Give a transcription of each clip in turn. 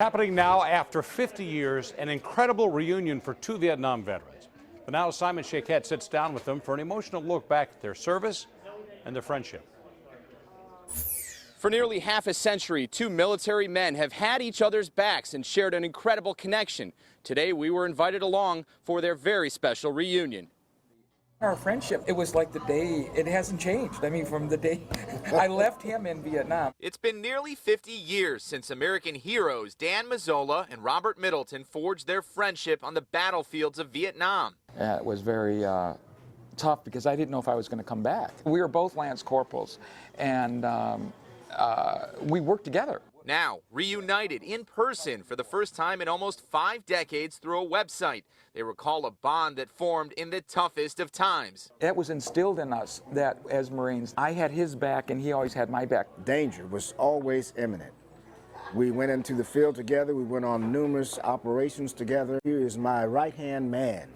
Happening now after 50 years, an incredible reunion for two Vietnam veterans. But now Simon Shaquette sits down with them for an emotional look back at their service and their friendship. For nearly half a century, two military men have had each other's backs and shared an incredible connection. Today, we were invited along for their very special reunion. Our friendship, it was like the day, it hasn't changed. I mean, from the day I left him in Vietnam. It's been nearly 50 years since American heroes Dan Mazzola and Robert Middleton forged their friendship on the battlefields of Vietnam. It was very tough because I didn't know if I was going to come back. We were both Lance Corporals, and we worked together. Now, reunited in person for the first time in almost 5 decades through a website. They recall a bond that formed in the toughest of times. It was instilled in us that as Marines, I had his back and he always had my back. Danger was always imminent. We went into the field together. We went on numerous operations together. Here is my right-hand man.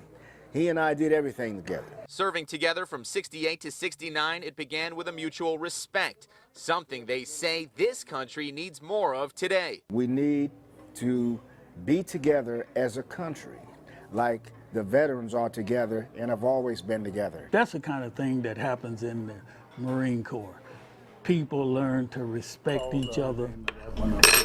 He and I did everything together. Serving together from 68 to 69, it began with a mutual respect, something they say this country needs more of today. We need to be together as a country, like the veterans are together and have always been together. That's the kind of thing that happens in the Marine Corps. People learn to respect each other.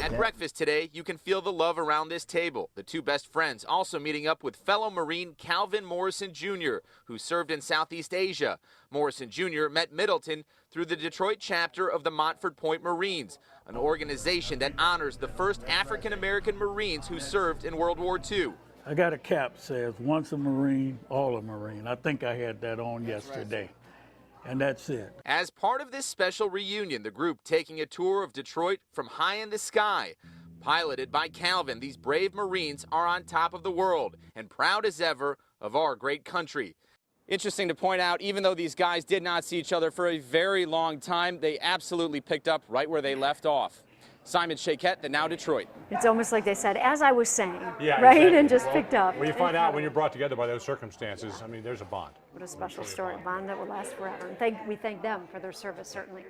At breakfast today, you can feel the love around this table. The two best friends also meeting up with fellow Marine Calvin Morrison Jr., who served in Southeast Asia. Morrison Jr. met Middleton through the Detroit chapter of the Montford Point Marines, an organization that honors the first African-American Marines who served in World War II. I got a cap that says, once a Marine, all a Marine. I think I had that on yesterday. And that's it. As part of this special reunion, the group taking a tour of Detroit from high in the sky. Piloted by Calvin, these brave Marines are on top of the world and proud as ever of our great country. Interesting to point out, even though these guys did not see each other for a very long time, they absolutely picked up right where they left off. Simon Shaquette, the Now Detroit. It's almost like they said, as I was saying, Yeah, right? exactly. And just picked up. When you find out when you're brought together by those circumstances, I mean, there's a bond. What a special story, bond that will last forever. And we thank them for their service, certainly.